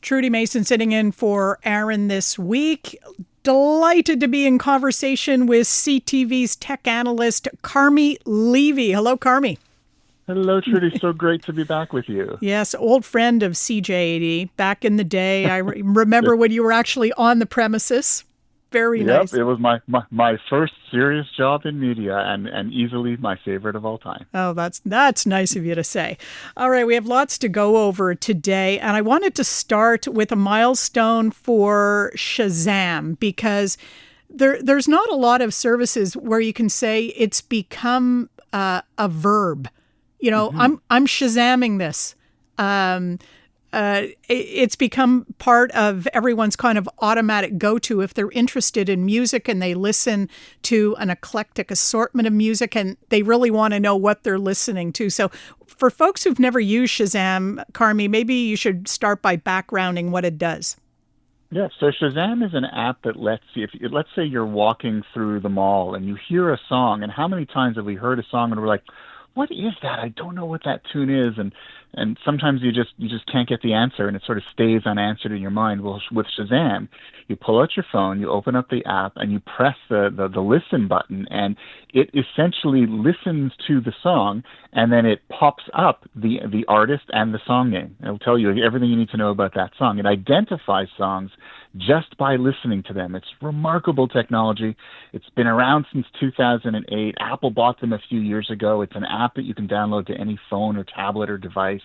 Trudy Mason sitting in for Aaron this week. Delighted to be in conversation with CTV's tech analyst, Carmi Levy. Hello, Carmi. Hello, Trudy. So great to be back with you. Yes, old friend of CJ80 back in the day. I remember when you were actually on the premises. Very nice. Yep, it was my first serious job in media and easily my favorite of all time. Oh, that's nice of you to say. All right, we have lots to go over today, and I wanted to start with a milestone for Shazam because there's not a lot of services where you can say it's become a verb. You know, I'm Shazamming this. It's become part of everyone's kind of automatic go-to if they're interested in music and they listen to an eclectic assortment of music and they really want to know what they're listening to. So for folks who've never used Shazam, Carmi, maybe you should start by backgrounding what it does. Yeah, so Shazam is an app that lets you, let's say you're walking through the mall and you hear a song, and how many times have we heard a song and we're like, what is that? I don't know what that tune is. And sometimes you just can't get the answer and it sort of stays unanswered in your mind. Well, with Shazam, you pull out your phone, you open up the app, and you press the listen button, and it essentially listens to the song, and then it pops up the artist and the song name. It'll tell you everything you need to know about that song. It identifies songs just by listening to them. It's remarkable technology. It's been around since 2008. Apple bought them a few years ago. It's an app that you can download to any phone or tablet or device.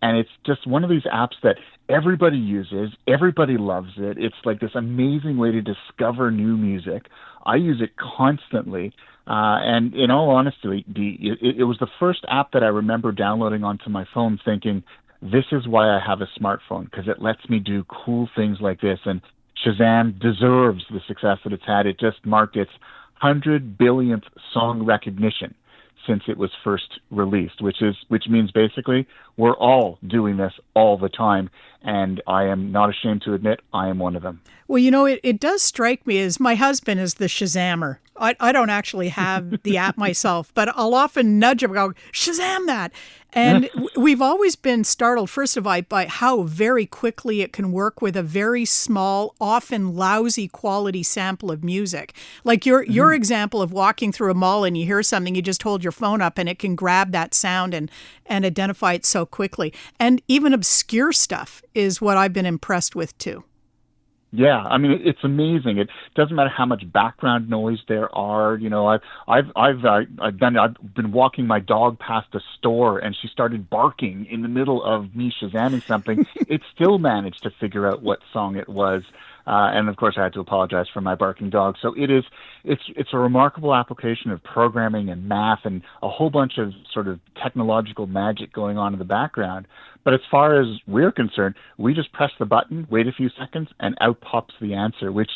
And it's just one of these apps that everybody uses. Everybody loves it. It's like this amazing way to discover new music. I use it constantly. And in all honesty, it was the first app that I remember downloading onto my phone thinking, this is why I have a smartphone, because it lets me do cool things like this. And Shazam deserves the success that it's had. It just marked its 100 billionth song recognition since it was first released, which means basically we're all doing this all the time. And I am not ashamed to admit I am one of them. Well, you know, it does strike me as my husband is the Shazammer. I don't actually have the app myself, but I'll often nudge him and go, Shazam that. And we've always been startled, first of all, by how very quickly it can work with a very small, often lousy quality sample of music. Like your example of walking through a mall and you hear something, you just hold your phone up and it can grab that sound and identify it so quickly. And even obscure stuff is what I've been impressed with too. Yeah, I mean it's amazing. It doesn't matter how much background noise there are. You know, I've been walking my dog past a store and she started barking in the middle of me Shazamming something. It still managed to figure out what song it was. And of course, I had to apologize for my barking dog. So it's a remarkable application of programming and math and a whole bunch of sort of technological magic going on in the background. But as far as we're concerned, we just press the button, wait a few seconds, and out pops the answer, which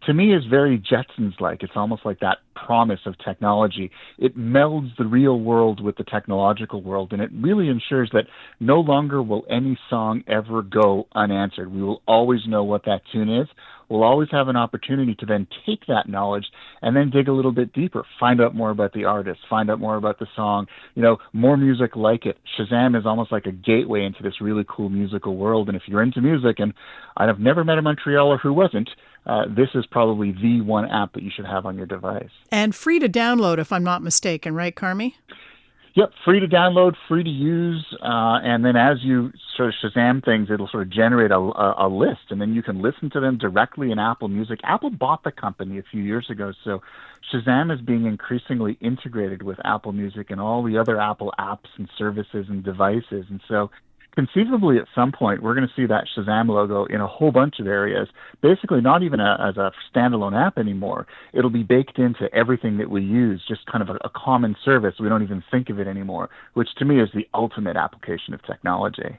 to me is very Jetsons-like. It's almost like that promise of technology. It melds the real world with the technological world, and it really ensures that no longer will any song ever go unanswered. We will always know what that tune is. We'll always have an opportunity to then take that knowledge and then dig a little bit deeper, find out more about the artist, find out more about the song, you know, more music like it. Shazam is almost like a gateway into this really cool musical world. And if you're into music, and I've never met a Montrealer who wasn't, this is probably the one app that you should have on your device. And free to download, if I'm not mistaken, right, Carmi? Yep, free to download, free to use, and then as you sort of Shazam things, it'll sort of generate a list, and then you can listen to them directly in Apple Music. Apple bought the company a few years ago, so Shazam is being increasingly integrated with Apple Music and all the other Apple apps and services and devices, and so conceivably at some point we're going to see that Shazam logo in a whole bunch of areas, basically not even as a standalone app anymore. It'll be baked into everything that we use, just kind of a common service. We don't even think of it anymore, which to me is the ultimate application of technology.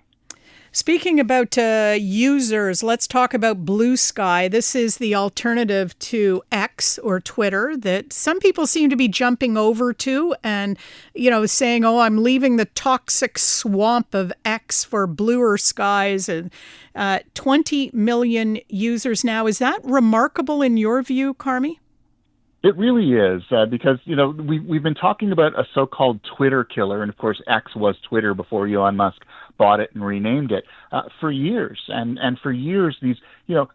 Speaking about users, let's talk about Blue Sky. This is the alternative to X or Twitter that some people seem to be jumping over to and, you know, saying, oh, I'm leaving the toxic swamp of X for bluer skies. And 20 million users now. Is that remarkable in your view, Carmi? It really is, because, you know, we've been talking about a so-called Twitter killer, and of course X was Twitter before Elon Musk bought it and renamed it for years. And for years, these,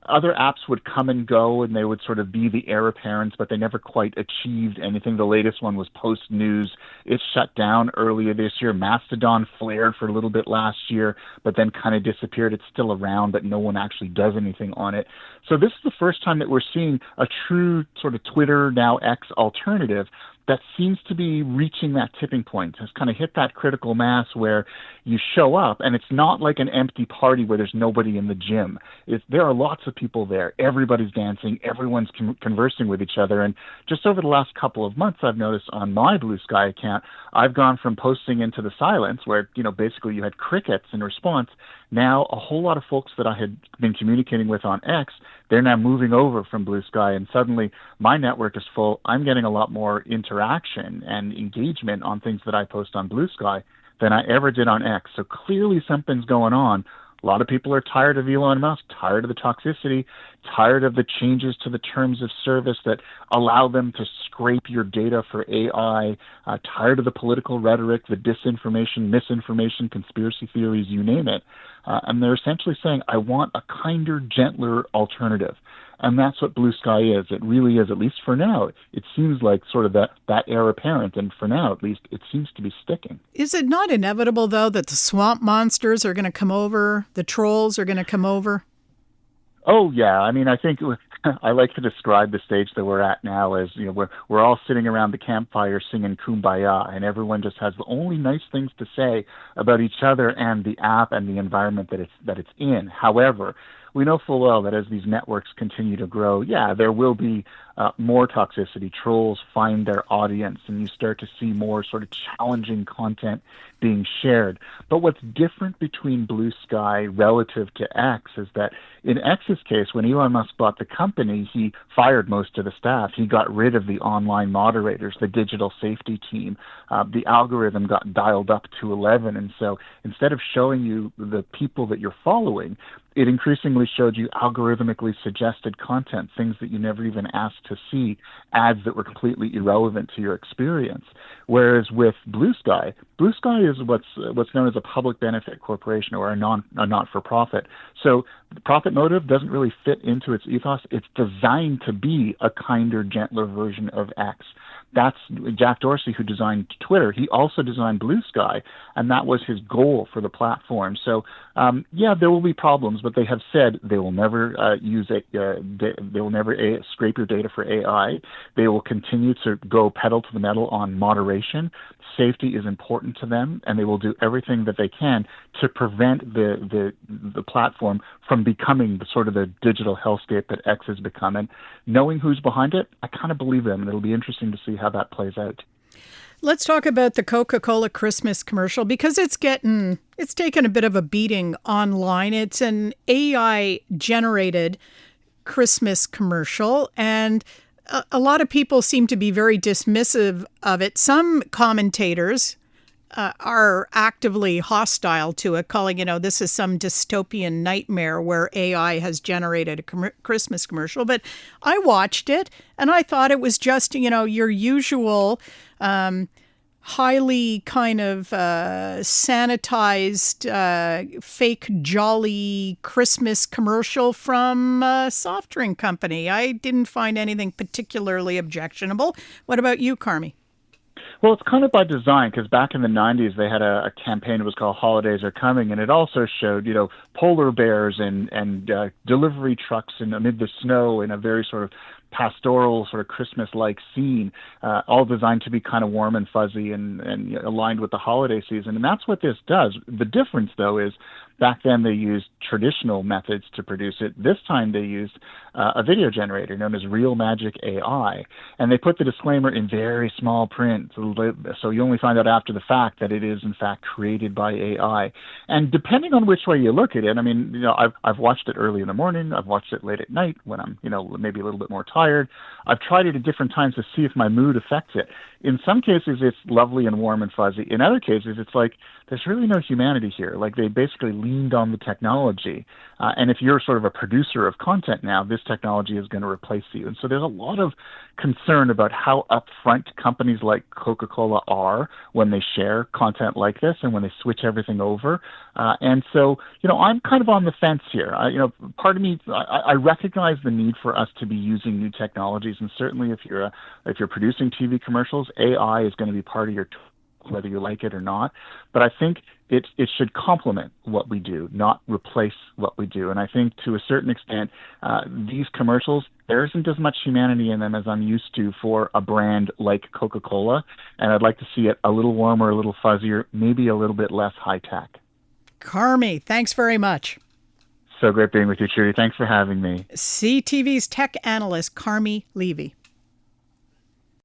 other apps would come and go, and they would sort of be the heir apparents, but they never quite achieved anything. The latest one was Post News. It shut down earlier this year. Mastodon flared for a little bit last year, but then kind of disappeared. It's still around, but no one actually does anything on it. So this is the first time that we're seeing a true sort of Twitter, now X alternative that seems to be reaching that tipping point, has kind of hit that critical mass where you show up, and it's not like an empty party where there's nobody in the gym. There are lots of people there. Everybody's dancing. Everyone's conversing with each other. And just over the last couple of months, I've noticed on my Blue Sky account, I've gone from posting into the silence where, basically you had crickets in response. Now, a whole lot of folks that I had been communicating with on X, they're now moving over from Blue Sky, and suddenly my network is full. I'm getting a lot more interaction and engagement on things that I post on Blue Sky than I ever did on X. So clearly something's going on. A lot of people are tired of Elon Musk, tired of the toxicity, tired of the changes to the terms of service that allow them to scrape your data for AI, tired of the political rhetoric, the disinformation, misinformation, conspiracy theories, you name it. And they're essentially saying, I want a kinder, gentler alternative. And that's what Blue Sky is. It really is, at least for now. It seems like sort of that heir apparent, and for now, at least, it seems to be sticking. Is it not inevitable, though, that the swamp monsters are going to come over, the trolls are going to come over? Oh, yeah. I mean, I think I like to describe the stage that we're at now as, we're all sitting around the campfire singing Kumbaya, and everyone just has the only nice things to say about each other and the app and the environment that it's in. However, we know full well that as these networks continue to grow, there will be more toxicity. Trolls find their audience, and you start to see more sort of challenging content being shared. But what's different between Blue Sky relative to X is that in X's case, when Elon Musk bought the company, he fired most of the staff. He got rid of the online moderators, the digital safety team. The algorithm got dialed up to 11. And so instead of showing you the people that you're following, it increasingly showed you algorithmically suggested content, things that you never even asked to see, ads that were completely irrelevant to your experience. Whereas with Blue Sky is what's known as a public benefit corporation, or a not-for-profit. So the profit motive doesn't really fit into its ethos. It's designed to be a kinder, gentler version of X. That's Jack Dorsey, who designed Twitter. He also designed Blue Sky, and that was his goal for the platform. So, there will be problems, but they have said they will never they will never scrape your data for AI. They will continue to go pedal to the metal on moderation. Safety is important to them, and they will do everything that they can to prevent the platform from becoming the digital hellscape that X has become. And knowing who's behind it, I kind of believe them, and it'll be interesting to see how that plays out. Let's talk about the Coca-Cola Christmas commercial, because it's taken a bit of a beating online. It's an AI-generated Christmas commercial, and a lot of people seem to be very dismissive of it. Some commentators are actively hostile to it, calling, this is some dystopian nightmare where AI has generated a Christmas commercial. But I watched it, and I thought it was just, your usual highly kind of sanitized, fake jolly Christmas commercial from a soft drink company. I didn't find anything particularly objectionable. What about you, Carmi? Well, it's kind of by design, because back in the 90s, they had a campaign that was called Holidays Are Coming, and it also showed, polar bears and delivery trucks amid the snow in a very sort of pastoral, sort of Christmas-like scene, all designed to be kind of warm and fuzzy and aligned with the holiday season. And that's what this does. The difference, though, is back then they used traditional methods to produce it. This time they used a video generator known as Real Magic AI. And they put the disclaimer in very small print, so you only find out after the fact that it is, in fact, created by AI. And depending on which way you look at it, I mean, I've watched it early in the morning. I've watched it late at night when I'm, maybe a little bit more tired. I've tried it at different times to see if my mood affects it. In some cases, it's lovely and warm and fuzzy. In other cases, it's like there's really no humanity here. Like, they basically leaned on the technology. And if you're sort of a producer of content now, this technology is going to replace you. And so there's a lot of concern about how upfront companies like Coca-Cola are when they share content like this and when they switch everything over. And so, I'm kind of on the fence here. Part of me, I recognize the need for us to be using new technologies. And certainly if you're producing TV commercials, AI is going to be part of your tool, whether you like it or not. But I think it should complement what we do, not replace what we do. And I think to a certain extent, these commercials, there isn't as much humanity in them as I'm used to for a brand like Coca-Cola. And I'd like to see it a little warmer, a little fuzzier, maybe a little bit less high tech. Carmi, thanks very much. So great being with you, Trudy. Thanks for having me. CTV's tech analyst, Carmi Levy.